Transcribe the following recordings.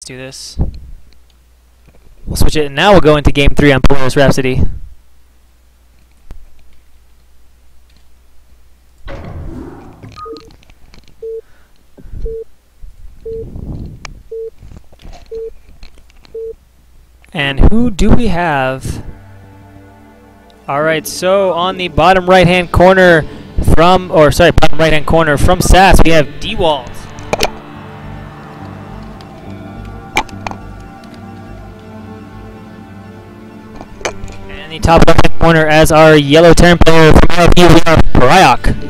do this. We'll switch it, and now we'll go into Game 3 on Polaris Rhapsody. And who do we have? Alright, so on the bottom right-hand corner from, bottom right-hand corner from SAS, we have DeWalt. And the top left-hand corner as our yellow Terran player from iFU, we have Pryok.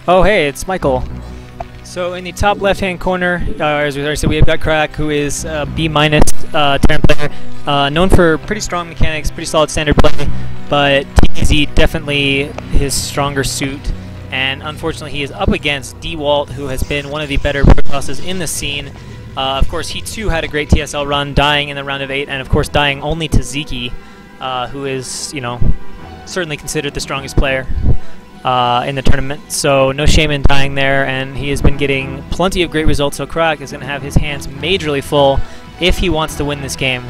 Oh, hey, it's Michael. So in the top left-hand corner, as we already said, we have got Crack, who is B- Terran player, known for pretty strong mechanics, pretty solid standard play, but TZ definitely his stronger suit. And unfortunately, he is up against DeWalt, who has been one of the better Protosses in the scene. Of course, he too had a great TSL run, dying in the round of 8, and of course dying only to Zeki, who is, you know, certainly considered the strongest player in the tournament, so no shame in dying there, and he has been getting plenty of great results, so Crack is going to have his hands majorly full if he wants to win this game.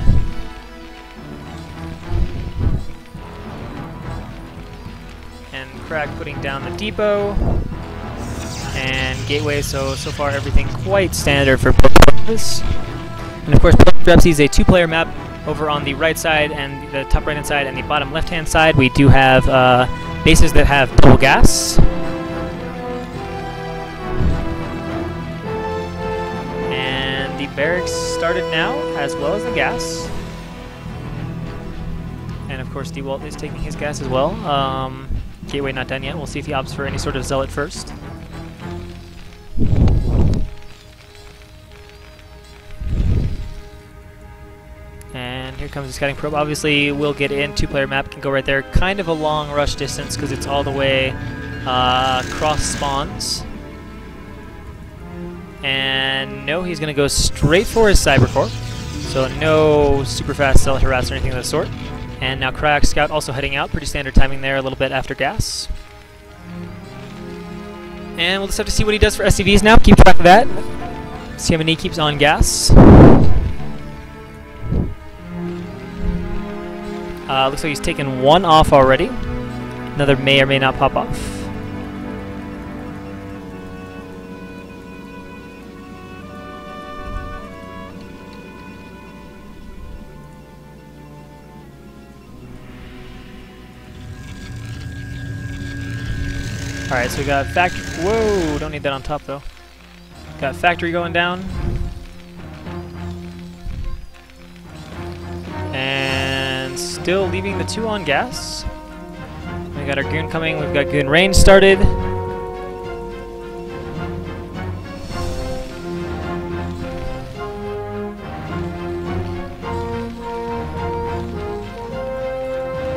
And Crack putting down the depot and gateway, so far everything quite standard for both players. And of course, Polaris is a two-player map. Over on the right side and the top right-hand side and the bottom left-hand side, we do have bases that have double gas. And the barracks started now, as well as the gas. And of course, DeWalt is taking his gas as well. Gateway not done yet. We'll see if he opts for any sort of zealot first. And here comes the scouting probe. Obviously, we'll get in. Two-player map can go right there. Kind of a long rush distance because it's all the way cross spawns. And no, he's going to go straight for his Cybercore. So no super fast zealot harass or anything of the sort. And now Crack Scout also heading out. Pretty standard timing there, a little bit after gas. And we'll just have to see what he does for SCVs now. Keep track of that. See how many he keeps on gas. Looks like he's taken one off already. Another may or may not pop off. Alright, so we got factory. Whoa, don't need that on top though. Got factory going down. And still leaving the two on gas. We got our goon coming. We've got goon range started.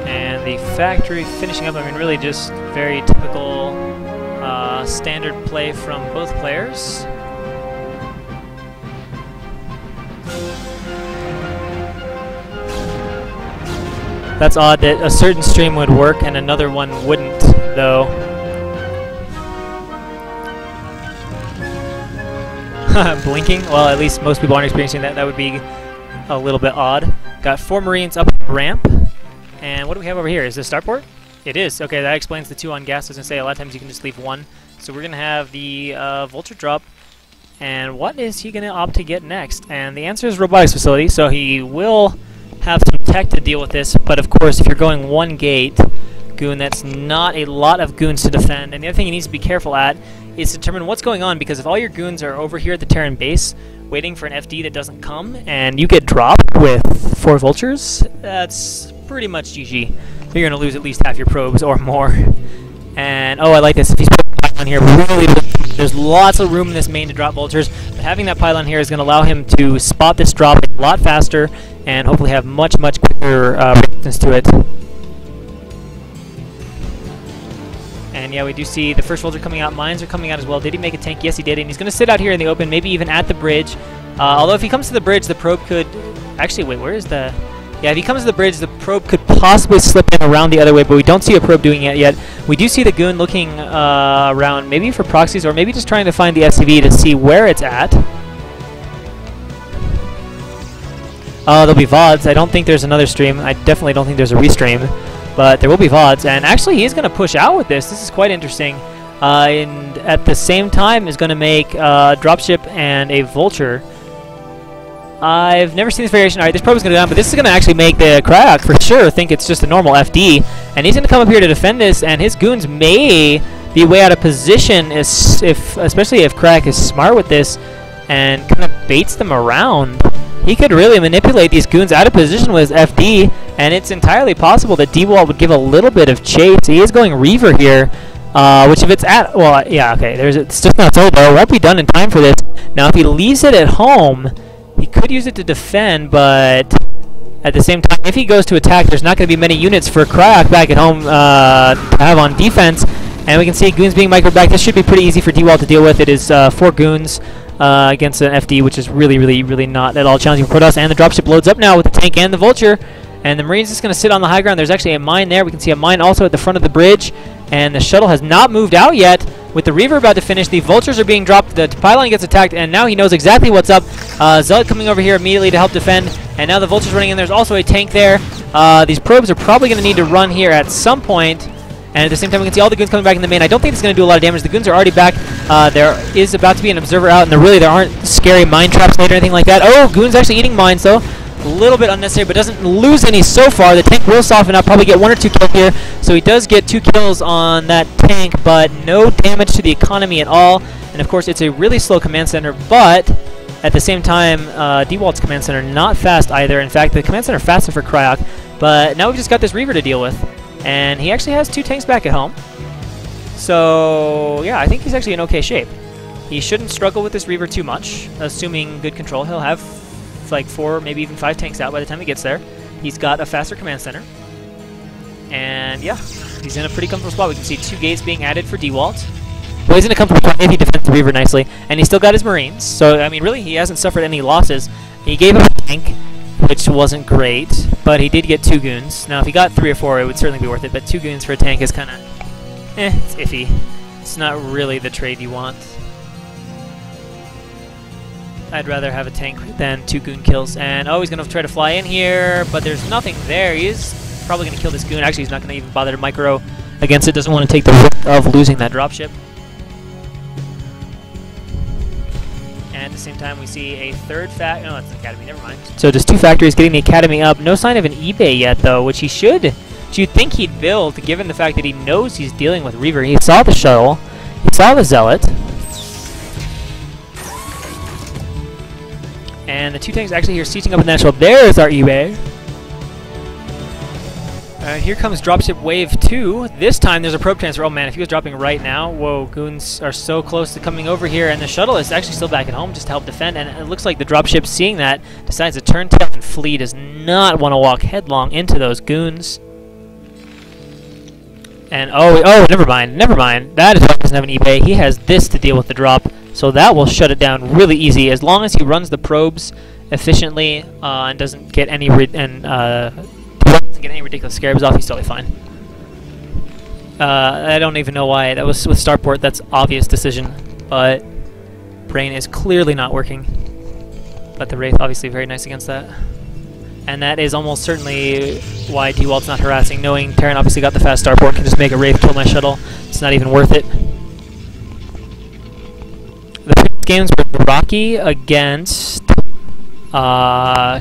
And the factory finishing up. I mean, really just very typical standard play from both players. That's odd that a certain stream would work and another one wouldn't, though. Blinking? Well, at least most people aren't experiencing that. That would be a little bit odd. Got 4 Marines up the ramp. And what do we have over here? Is this starport? It is. Okay, that explains the 2 on gas. I was going to say, a lot of times you can just leave 1. So we're going to have the Vulture drop. And what is he going to opt to get next? And the answer is Robotics Facility, so he will have some tech to deal with this, but of course if you're going 1 gate goon, that's not a lot of goons to defend. And the other thing he needs to be careful at is to determine what's going on, because if all your goons are over here at the Terran base waiting for an FD that doesn't come and you get dropped with 4 vultures, that's pretty much GG. You're going to lose at least half your probes or more. And oh, I like this. If he's putting a pylon here, really, there's lots of room in this main to drop vultures, but having that pylon here is going to allow him to spot this drop a lot faster and hopefully have much quicker resistance to it. And yeah, we do see the first vulture coming out. Mines are coming out as well. Did he make a tank? Yes, he did. And he's going to sit out here in the open, maybe even at the bridge. Although if he comes to the bridge, the probe could... Actually, wait, where is the... Yeah, if he comes to the bridge, the probe could possibly slip in around the other way, but we don't see a probe doing it yet. We do see the goon looking around, maybe for proxies, or maybe just trying to find the SCV to see where it's at. There'll be VODs. I don't think there's another stream. I definitely don't think there's a restream, but there will be VODs. And actually, he's going to push out with this. This is quite interesting. And at the same time, is going to make a dropship and a vulture. I've never seen this variation. All right, this probe is going to go down, but this is going to actually make the Crack for sure think it's just a normal FD. And he's going to come up here to defend this, and his goons may be way out of position, especially if Crack is smart with this and kind of baits them around. He could really manipulate these goons out of position with his FD, and it's entirely possible that D-Walt would give a little bit of chase. He is going Reaver here, which if it's at, well, yeah, okay, it's just not sold though. Won't be done in time for this. Now, if he leaves it at home, he could use it to defend, but at the same time, if he goes to attack, there's not going to be many units for Crack back at home to have on defense. And we can see goons being microed back. This should be pretty easy for D-Walt to deal with. It is 4 goons against an FD, which is really not at all challenging for Protoss. And the dropship loads up now with the tank and the vulture. And the Marine's just going to sit on the high ground. There's actually a mine there. We can see a mine also at the front of the bridge. And the shuttle has not moved out yet. With the Reaver about to finish, the vultures are being dropped. The pylon gets attacked, and now he knows exactly what's up. Zealot coming over here immediately to help defend. And now the vulture's running in. There's also a tank there. These probes are probably going to need to run here at some point. And at the same time, we can see all the goons coming back in the main. I don't think it's going to do a lot of damage. The goons are already back. There is about to be an observer out, and there aren't scary mine traps later or anything like that. Oh, goons actually eating mines, though. A little bit unnecessary, but doesn't lose any so far. The tank will soften up, probably get 1 or 2 kills here. So he does get 2 kills on that tank, but no damage to the economy at all. And of course, it's a really slow command center, but at the same time, D-Walt's command center not fast either. In fact, the command center faster for Cryok, but now we've just got this Reaver to deal with. And he actually has 2 tanks back at home. So, yeah, I think he's actually in okay shape. He shouldn't struggle with this Reaver too much, assuming good control. He'll have like 4, maybe even 5 tanks out by the time he gets there. He's got a faster command center. And, yeah, he's in a pretty comfortable spot. We can see 2 gates being added for D-Walt. Well, he's in a comfortable spot if he defends the Reaver nicely. And he's still got his Marines. So, I mean, really, he hasn't suffered any losses. He gave up a tank, which wasn't great, but he did get 2 goons. Now, if he got 3 or 4, it would certainly be worth it, but 2 goons for a tank is kind of, it's iffy. It's not really the trade you want. I'd rather have a tank than 2 goon kills. And, oh, he's going to try to fly in here, but there's nothing there. He's probably going to kill this goon. Actually, he's not going to even bother to micro against it. Doesn't want to take the risk of losing that dropship. And at the same time, we see a 3rd fact. No, that's the academy. Never mind. So just 2 factories getting the academy up. No sign of an eBay yet, though, which he should. Which you'd think he'd build, given the fact that he knows he's dealing with Reaver. He saw the shuttle. He saw the Zealot. And the 2 tanks actually here sieging up in that shuttle. There's our eBay. Here comes dropship wave 2. This time there's a probe transfer. Oh man, if he was dropping right now, whoa, goons are so close to coming over here, and the shuttle is actually still back at home just to help defend, and it looks like the dropship, seeing that, decides to turn tail and flee. Does not want to walk headlong into those goons. And oh, never mind. That is why he doesn't have an eBay. He has this to deal with the drop, so that will shut it down really easy. As long as he runs the probes efficiently and doesn't get any ridiculous scarabs off, he's totally fine. I don't even know why. That was with Starport. That's obvious decision, but Brain is clearly not working. But the Wraith obviously very nice against that. And that is almost certainly why D-Walt's not harassing, knowing Terran obviously got the fast Starport, can just make a Wraith kill my shuttle. It's not even worth it. The previous games were Rocky against...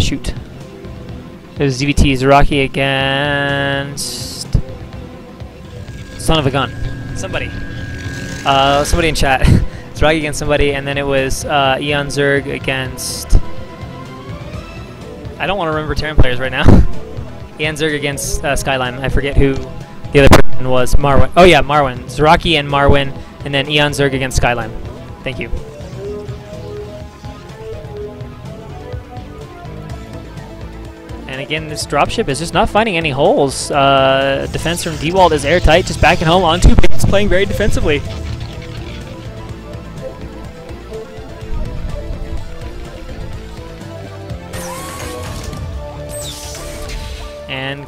shoot. It was ZVT Zaraki against... Son of a gun. Somebody. Somebody in chat. Zaraki against somebody, and then it was Eon Zerg against... I don't want to remember Terran players right now. Eon Zerg against Skylime. I forget who the other person was. Marwin. Oh yeah, Marwin. Zaraki and Marwin, and then Eon Zerg against Skylime. Thank you. And again, this dropship is just not finding any holes. Defense from D-Walt is airtight, just backing home on 2 bases, playing very defensively.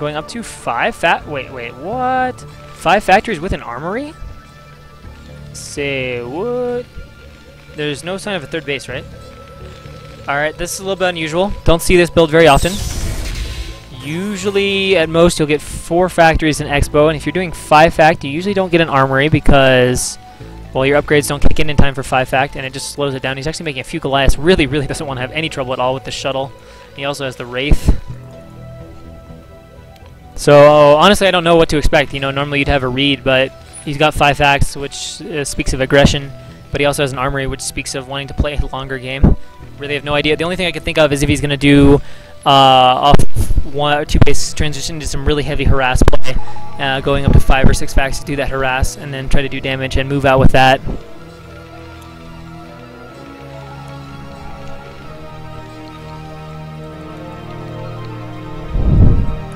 going up to 5 wait, what? 5 factories with an armory? Say what? There's no sign of a third base, right? Alright, this is a little bit unusual. Don't see this build very often. Usually, at most, you'll get 4 factories in Expo, and if you're doing 5 fact, you usually don't get an armory because, well, your upgrades don't kick in time for 5 fact, and it just slows it down. He's actually making a few Goliaths. Really doesn't want to have any trouble at all with the shuttle. He also has the Wraith. So, honestly, I don't know what to expect. You know, normally you'd have a Reed, but he's got 5 facts, which speaks of aggression, but he also has an armory, which speaks of wanting to play a longer game. Really have no idea. The only thing I can think of is if he's going to do off 1 or 2 base transition to some really heavy harass play, going up to 5 or 6 facts to do that harass, and then try to do damage and move out with that.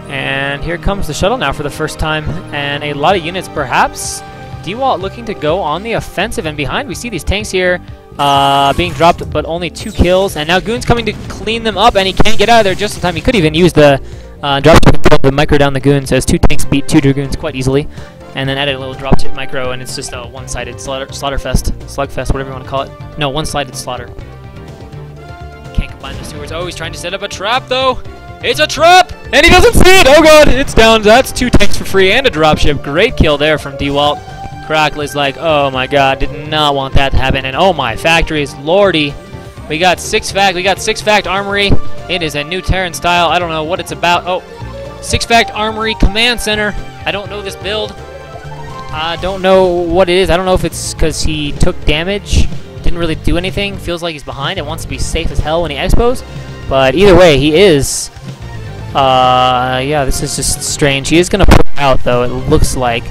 And here comes the shuttle now for the first time, and a lot of units perhaps. DeWalt looking to go on the offensive, and behind we see these tanks here being dropped, but only 2 kills, and now Goon's coming to clean them up, and he can't get out of there just in time. He could even use the drop the micro down the Goons, as 2 tanks beat 2 Dragoons quite easily, and then added a little drop tip micro, and it's just a one-sided slugfest, whatever you want to call it. No, one-sided slaughter. Can't combine the sewers. Oh, he's trying to set up a trap, though. It's a trap, and he doesn't see it. Oh god, it's down. That's 2 tanks for free and a dropship. Great kill there from DeWalt. Crackley's like, oh my god, did not want that to happen. And oh my, factories, lordy. We got 6 fact armory. It is a new Terran style. I don't know what it's about. Oh, 6 fact armory command center. I don't know this build. I don't know what it is. I don't know if it's because he took damage, didn't really do anything, feels like he's behind and wants to be safe as hell when he expos. But either way, he is. Yeah, this is just strange. He is going to put out, though, it looks like.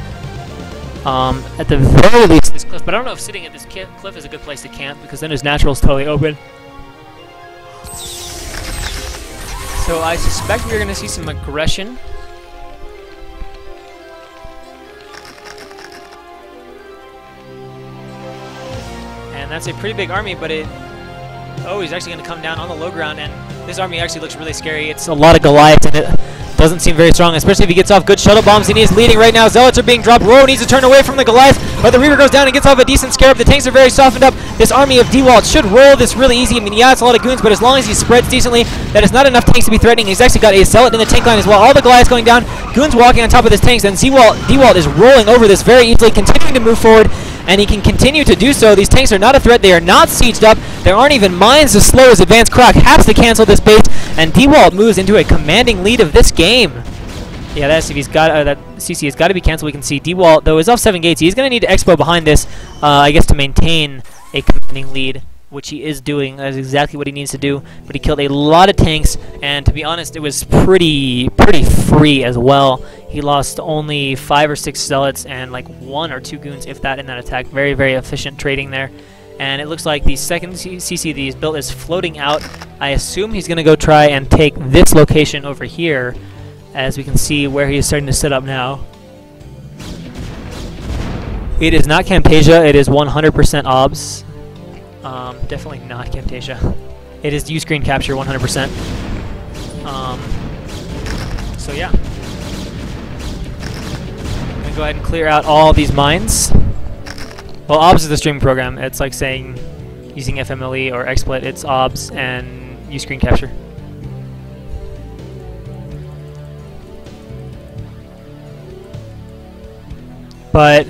At the very least, this cliff. But I don't know if sitting at this cliff is a good place to camp, because then his natural is totally open. So I suspect we're going to see some aggression. And that's a pretty big army, but it... Oh, he's actually going to come down on the low ground, and this army actually looks really scary. It's a lot of Goliaths, and it doesn't seem very strong, especially if he gets off good shuttle bombs. He is leading right now. Zealots are being dropped. Rowe needs to turn away from the Goliath, but the Reaver goes down and gets off a decent scarab. The tanks are very softened up. This army of DeWalt should roll this really easy. I mean, yeah, it's a lot of goons, but as long as he spreads decently, that is not enough tanks to be threatening. He's actually got a Zealot in the tank line as well. All the Goliaths going down. Goons walking on top of this tanks, and DeWalt is rolling over this very easily, continuing to move forward. And he can continue to do so. These tanks are not a threat. They are not sieged up. There aren't even mines as slow as Advanced Croc has to cancel this base, and DeWalt moves into a commanding lead of this game. Yeah, that CC has got to be canceled. We can see DeWalt, though, is off 7 gates. He's going to need to expo behind this, I guess, to maintain a commanding lead, which he is doing. That is exactly what he needs to do. But he killed a lot of tanks, and to be honest, it was pretty free as well. He lost only 5 or 6 zealots and like 1 or 2 goons, if that, in that attack. Very, very efficient trading there. And it looks like the second CC that he's built is floating out. I assume he's going to go try and take this location over here, as we can see where he is starting to set up now. It is not Camtasia. It is 100% OBS. Definitely not Camtasia. It is U-screen capture 100%. So yeah. Go ahead and clear out all these mines. Well, OBS is the streaming program. It's like saying using FMLE or XSplit. It's OBS and U-screen capture. But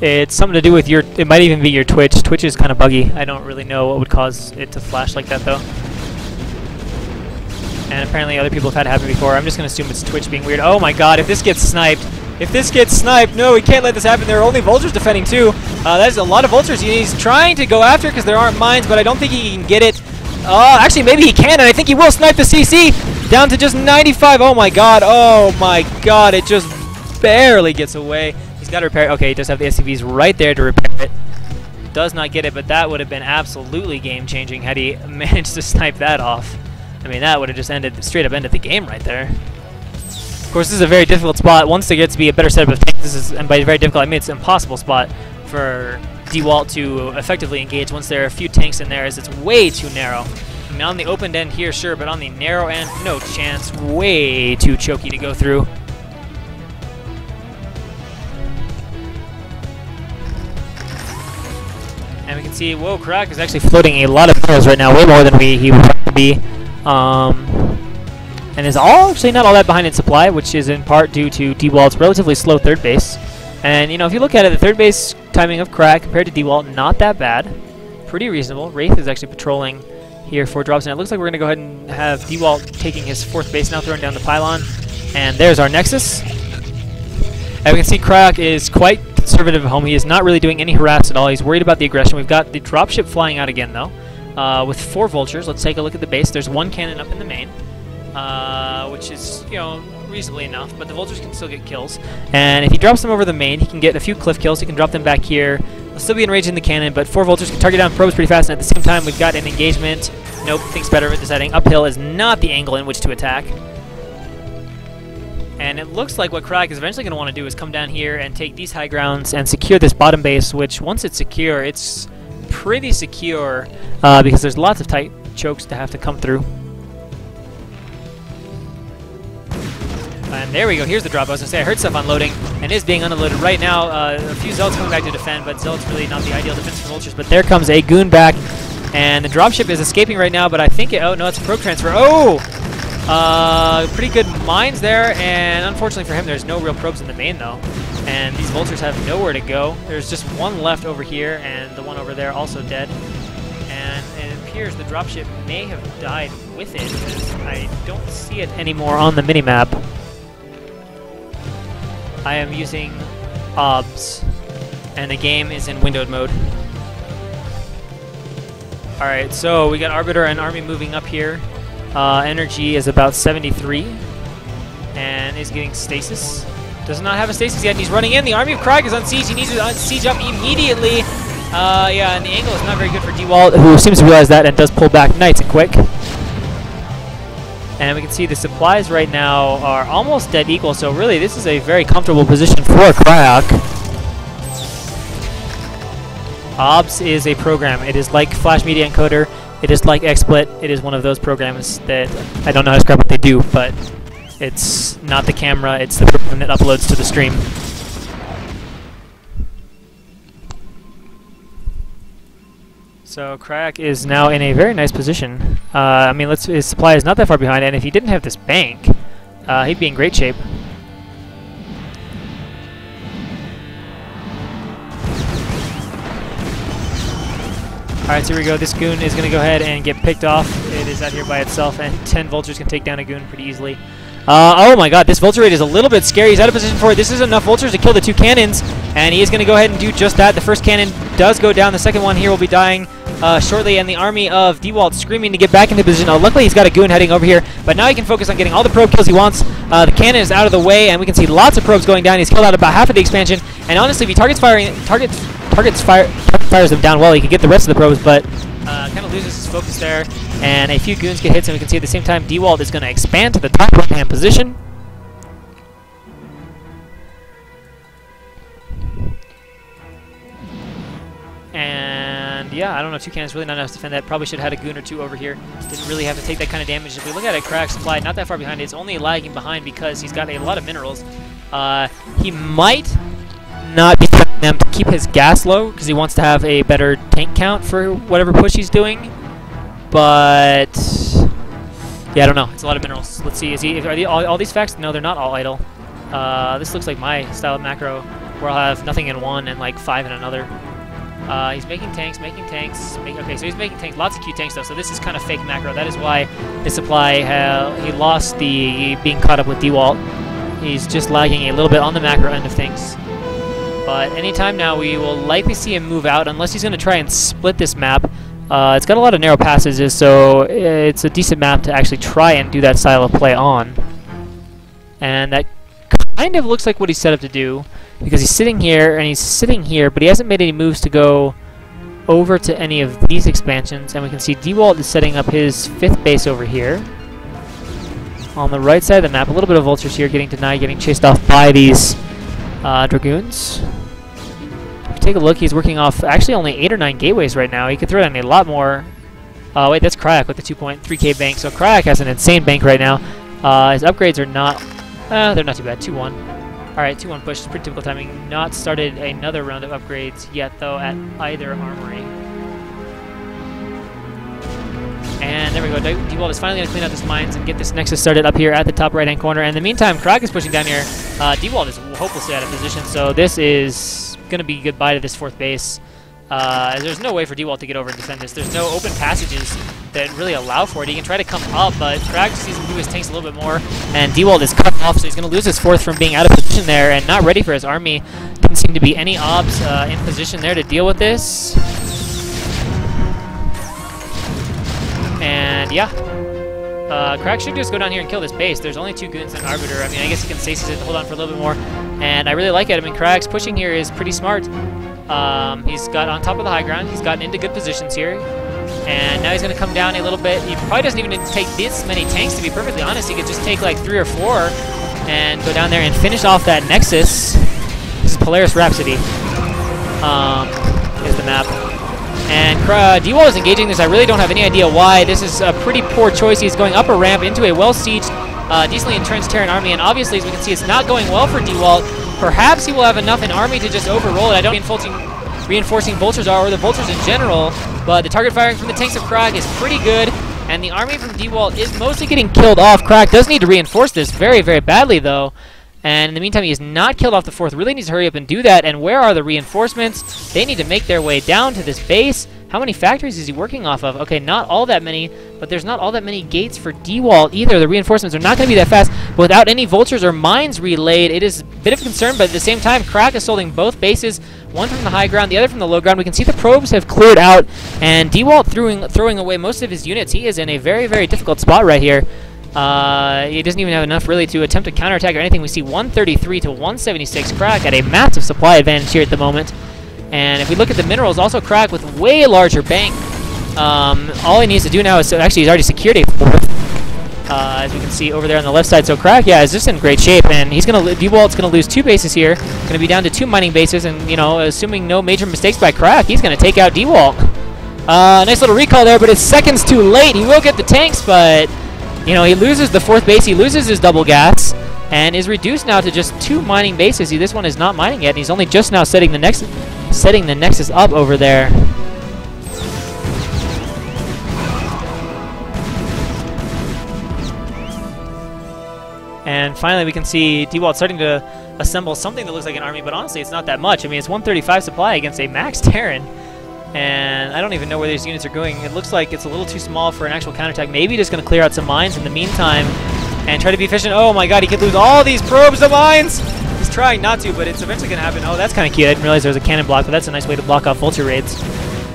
it's something to do with your... It might even be your Twitch. Twitch is kind of buggy. I don't really know what would cause it to flash like that, though. And apparently other people have had it happen before. I'm just going to assume it's Twitch being weird. Oh my god, if this gets sniped... If this gets sniped, no, we can't let this happen. There are only vultures defending too. That's a lot of vultures he's trying to go after because there aren't mines, but I don't think he can get it. Actually, maybe he can, and I think he will snipe the CC down to just 95. Oh my god, it just barely gets away. He's got to repair it. Okay, he does have the SCVs right there to repair it. Does not get it, but that would have been absolutely game-changing had he managed to snipe that off. I mean, that would have just straight up ended the game right there. Of course, this is a very difficult spot. Once there gets to be a better setup of tanks, this is, and by very difficult, I mean it's an impossible spot for DeWalt to effectively engage once there are a few tanks in there, as it's way too narrow. mean, on the opened end here, sure, but on the narrow end, no chance. Way too choky to go through. And we can see, whoa, Karak is actually floating a lot of minerals right now, way more than he would like to be. And is actually not all that behind in supply, which is in part due to D-Walt's relatively slow third base. And, you know, if you look at it, the third base timing of Karak compared to D-Walt, not that bad. Pretty reasonable. Wraith is actually patrolling here for drops, and it looks like we're going to go ahead and have D-Walt taking his fourth base now, throwing down the pylon. And there's our Nexus. And we can see Karak is quite conservative at home. He is not really doing any harass at all. He's worried about the aggression. We've got the dropship flying out again, though, with 4 vultures. Let's take a look at the base. There's 1 cannon up in the main, which is, you know, reasonably enough, but the vultures can still get kills. And if he drops them over the main, he can get a few cliff kills. He can drop them back here. They'll still be enraged in the cannon, but 4 vultures can target down probes pretty fast, and at the same time, we've got an engagement. Nope, thinks better of it, deciding uphill is not the angle in which to attack. And it looks like what Karak is eventually going to want to do is come down here and take these high grounds and secure this bottom base, which once it's secure, it's pretty secure because there's lots of tight chokes to have to come through. And there we go, here's the drop. I was going to say, I heard stuff unloading, and is being unloaded right now. A few Zealots coming back to defend, but Zealots really not the ideal defense for vultures. But there comes a goon back, and the dropship is escaping right now, but I think oh no, it's a probe transfer. Oh! Pretty good mines there, and unfortunately for him, there's no real probes in the main, though. And these vultures have nowhere to go. There's just 1 left over here, and the one over there also dead. And it appears the dropship may have died with it, because I don't see it anymore on the minimap. I am using OBS, and the game is in windowed mode. Alright, so we got Arbiter and Army moving up here. Energy is about 73, and is getting stasis. Does not have a stasis yet, and he's running in. The Army of Karak is on siege. He needs to siege up immediately. Yeah, and the angle is not very good for D-Walt, who seems to realize that and does pull back nice and quick. And we can see the supplies right now are almost dead equal, so really this is a very comfortable position for Karak. OBS is a program. It is like Flash Media Encoder. It is like XSplit. It is one of those programs that I don't know how to describe what they do, but it's not the camera, it's the program that uploads to the stream. So Karak is now in a very nice position. I mean, his supply is not that far behind, and if he didn't have this bank, he'd be in great shape. Alright, so here we go. This goon is going to go ahead and get picked off. It is out here by itself, and 10 vultures can take down a goon pretty easily. Oh my god, this vulture raid is a little bit scary. He's out of position for it. This is enough vultures to kill the 2 cannons, and he is going to go ahead and do just that. The first cannon does go down. The second one here will be dying shortly, and the army of D-Walt screaming to get back into position. Luckily, he's got a goon heading over here, but now he can focus on getting all the probe kills he wants. The cannon is out of the way, and we can see lots of probes going down. He's killed out about half of the expansion, and honestly, if he fires them down well, he can get the rest of the probes, but kind of loses his focus there, and a few goons get hits, and we can see at the same time D-Walt is going to expand to the top right-hand position. And yeah, I don't know, 2 cannons really not enough to defend that. Probably should have had a goon or 2 over here. Didn't really have to take that kind of damage. If we look at it, Karak's supply not that far behind. It's only lagging behind because he's got a lot of minerals. He might not be trying them to keep his gas low because he wants to have a better tank count for whatever push he's doing. But yeah, I don't know. It's a lot of minerals. Let's see. Are all these facts? No, they're not all idle. This looks like my style of macro, where I'll have nothing in one and like 5 in another. He's making tanks. Okay, so he's making tanks. Lots of Q tanks though. So this is kind of fake macro. That is why his supply he lost the being caught up with D-Walt. He's just lagging a little bit on the macro end of things. But anytime now, we will likely see him move out, unless he's going to try and split this map. It's got a lot of narrow passages, so it's a decent map to actually try and do that style of play on. And that kind of looks like what he's set up to do, because he's sitting here, and he's sitting here, but he hasn't made any moves to go over to any of these expansions. And we can see D-Walt is setting up his 5th base over here. On the right side of the map, a little bit of vultures here getting denied, getting chased off by these dragoons. If you take a look, he's working off actually only 8 or 9 gateways right now. He could throw down a lot more Wait, that's Kryak with the 2.3k bank. So Kryak has an insane bank right now. His upgrades are not, they're not too bad. 2-1. All right, 2-1 push is pretty typical timing. Not started another round of upgrades yet, though, at either armory. And there we go. D-Walt is finally going to clean out this mines and get this Nexus started up here at the top right-hand corner. And in the meantime, Kryak is pushing down here. D-Walt is hopelessly out of position, so this is going to be goodbye to this 4th base. There's no way for D-Walt to get over and defend this. There's no open passages that really allow for it. He can try to come up, but Kryak just needs to move his tanks a little bit more. And D-Walt is cut off, so he's going to lose his 4th from being out of position there and not ready for his army. Didn't seem to be any obs in position there to deal with this. And yeah, Kryak should just go down here and kill this base. There's only 2 goons and an Arbiter. I mean, I guess he can stasis it, hold on for a little bit more. And I really like it. I mean, Krak's pushing here is pretty smart. He's got on top of the high ground. He's gotten into good positions here. And now he's going to come down a little bit. He probably doesn't even need to take this many tanks, to be perfectly honest. He could just take like 3 or 4 and go down there and finish off that Nexus. This is Polaris Rhapsody. Here's the map. And D-Walt is engaging this. I really don't have any idea why. This is a pretty poor choice. He's going up a ramp into a well-sieged, decently entrenched Terran army, and obviously, as we can see, it's not going well for D-Walt. Perhaps he will have enough in army to just overroll it. I don't know reinforcing vultures are, or the vultures in general, but the target firing from the tanks of Kryak is pretty good, and the army from D-Walt is mostly getting killed off. Kryak does need to reinforce this very, very badly, though. And in the meantime, he is not killed off the 4th. Really needs to hurry up and do that. And where are the reinforcements? They need to make their way down to this base. How many factories is he working off of? Okay, not all that many, but there's not all that many gates for D-Walt either. The reinforcements are not going to be that fast. But without any vultures or mines relayed, it is a bit of a concern, but at the same time, Kryak is holding both bases, one from the high ground, the other from the low ground. We can see the probes have cleared out, and D-Walt throwing away most of his units. He is in a very, very difficult spot right here. He doesn't even have enough really to attempt a counterattack or anything. We see 133 to 176. Kryak at a massive supply advantage here at the moment. And if we look at the minerals, also Kryak with way larger bank. All he needs to do now is, actually he's already secured a 4th, as we can see over there on the left side. So Kryak, yeah, is just in great shape, and he's gonna D-Walt's gonna lose 2 bases here. Gonna be down to 2 mining bases, and you know, assuming no major mistakes by Kryak, he's gonna take out D-Walt. Nice little recall there, but it's seconds too late. He will get the tanks, but you know, he loses the 4th base, he loses his double gas, and is reduced now to just 2 mining bases. This one is not mining yet, and he's only just now setting the Nexus up over there. And finally, we can see D-Walt starting to assemble something that looks like an army, but honestly, it's not that much. I mean, it's 135 supply against a max Terran. And I don't even know where these units are going. It looks like it's a little too small for an actual counterattack. Maybe just going to clear out some mines in the meantime and try to be efficient. Oh my god, he could lose all these probes to mines! He's trying not to, but it's eventually going to happen. Oh, that's kind of cute. I didn't realize there was a cannon block, but that's a nice way to block off vulture raids.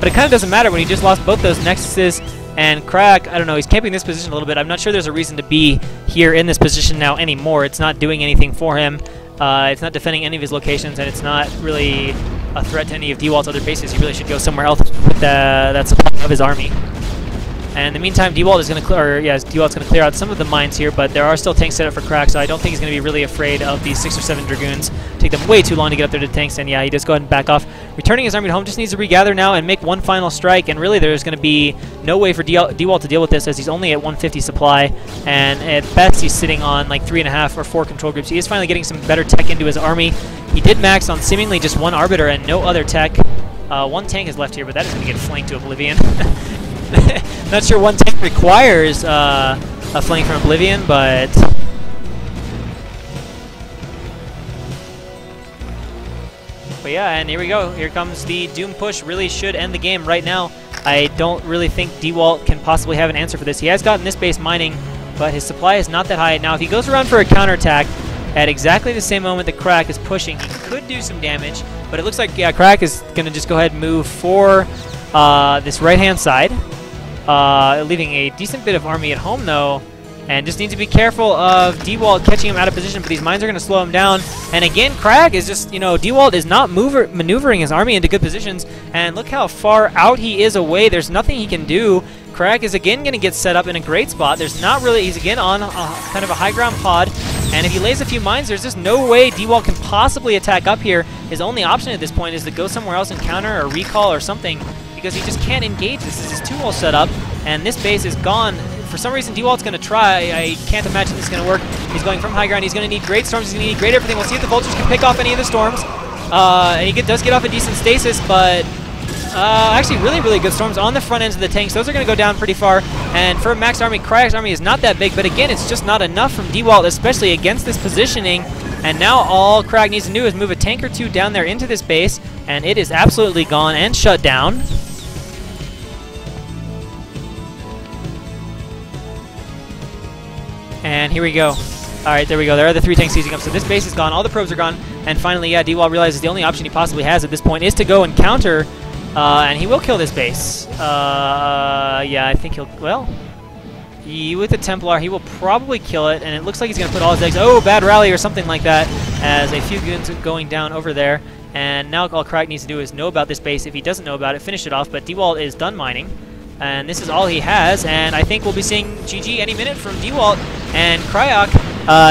But it kind of doesn't matter when he just lost both those Nexuses. And Kryak, I don't know, he's camping this position a little bit. I'm not sure there's a reason to be here in this position now anymore. It's not doing anything for him. It's not defending any of his locations, and it's not really a threat to any of D-Walt's other bases. He really should go somewhere else with that supply of his army. And in the meantime, D-Walt is going to D-Walt's going to clear out some of the mines here, but there are still tanks set up for Kryak, so I don't think he's going to be really afraid of these 6 or 7 Dragoons. Take them way too long to get up there to the tanks, and yeah, he just go ahead and back off. Returning his army to home, just needs to regather now and make one final strike, and really there's going to be no way for D-Walt to deal with this, as he's only at 150 supply, and at best he's sitting on like 3.5 or 4 control groups. He is finally getting some better tech into his army. He did max on seemingly just 1 Arbiter and no other tech. 1 tank is left here, but that is going to get flanked to oblivion. Not sure 1 tank requires a flank from oblivion, but yeah, and here we go. Here comes the Doom push. Really should end the game right now. I don't really think D-Walt can possibly have an answer for this. He has gotten this base mining, but his supply is not that high. Now, if he goes around for a counterattack at exactly the same moment that Kryak is pushing, he could do some damage, but it looks like, yeah, Kryak is going to just go ahead and move for this right-hand side, leaving a decent bit of army at home, though, and just needs to be careful of D-Walt catching him out of position, but these mines are going to slow him down. And again, Kryak is just, you know, D-Walt is not maneuvering his army into good positions, and look how far out he is away. There's nothing he can do. Kryak is again going to get set up in a great spot. There's not really, he's again on kind of a high ground pod, and if he lays a few mines, there's just no way D-Walt can possibly attack up here. His only option at this point is to go somewhere else and counter or recall or something, because he just can't engage. This is too well set up. and this base is gone. For some reason, DeWalt's going to try. I can't imagine this is going to work. He's going from high ground. He's going to need great storms. He's going to need great everything. We'll see if the Vultures can pick off any of the storms. And he does get off a decent stasis, but actually really good storms on the front ends of the tanks. Those are going to go down pretty far. And for Max Army, Cryak's army is not that big, but again, it's just not enough from DeWalt, especially against this positioning. And now all Crayak needs to do is move a tank or two down there into this base, and it is absolutely gone and shut down. And here we go. All right, there we go. There are the 3 tanks seizing up. So this base is gone. All the probes are gone. And finally, yeah, DeWalt realizes the only option he possibly has at this point is to go and counter. And he will kill this base. Yeah, I think he'll... Well, with the Templar, he will probably kill it. And it looks like he's going to put all his eggs... Oh, bad rally or something like that. As a few goons are going down over there. And now all Cryak needs to do is know about this base. If he doesn't know about it, finish it off. But DeWalt is done mining. And this is all he has, and I think we'll be seeing GG any minute from DeWalt. And Cryak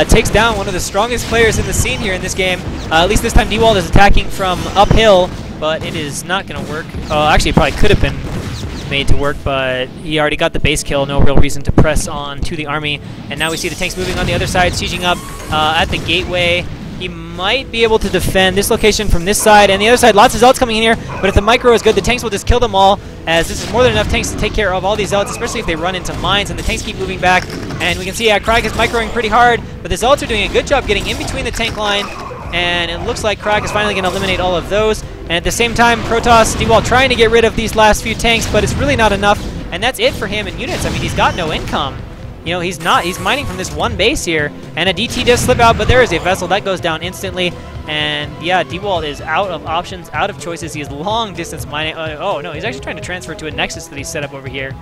takes down one of the strongest players in the scene here in this game. At least this time DeWalt is attacking from uphill, but it is not going to work. Actually, it probably could have been made to work, but he already got the base kill. No real reason to press on to the army. And now we see the tanks moving on the other side, sieging up at the gateway. He might be able to defend this location from this side, and the other side, lots of Zealots coming in here, but if the micro is good, the tanks will just kill them all, as this is more than enough tanks to take care of all these Zealots, especially if they run into mines, and the tanks keep moving back, and we can see Cryak is microing pretty hard, but the Zealots are doing a good job getting in between the tank line, and it looks like Cryak is finally going to eliminate all of those, and at the same time, Protoss, DeWalt trying to get rid of these last few tanks, but it's really not enough, and that's it for him in units. I mean, he's got no income. You know, he's mining from this one base here, and a DT does slip out, but there is a vessel that goes down instantly, and yeah, DeWalt is out of options, out of choices. He is long distance mining. Oh no, he's actually trying to transfer to a Nexus that he's set up over here,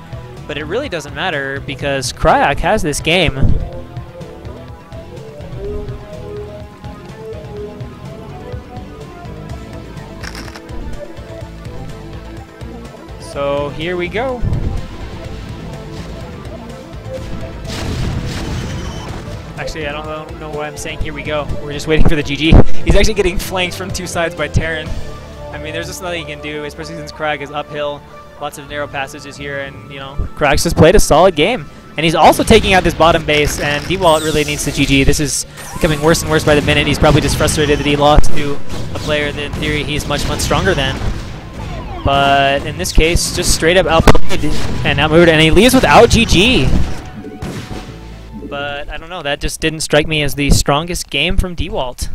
but it really doesn't matter because Cryak has this game. So here we go. Actually, I don't know why I'm saying here we go. We're just waiting for the GG. He's actually getting flanked from 2 sides by Terran. I mean, there's just nothing he can do, especially since Cryak is uphill. Lots of narrow passages here, and, you know, Cryak's just played a solid game. And he's also taking out this bottom base, and DeWalt really needs to GG. This is becoming worse and worse by the minute. He's probably just frustrated that he lost to a player that, in theory, he's much stronger than. But in this case, just straight up outplayed and outmoved, and he leaves without GG. But I don't know, that just didn't strike me as the strongest game from DeWalt.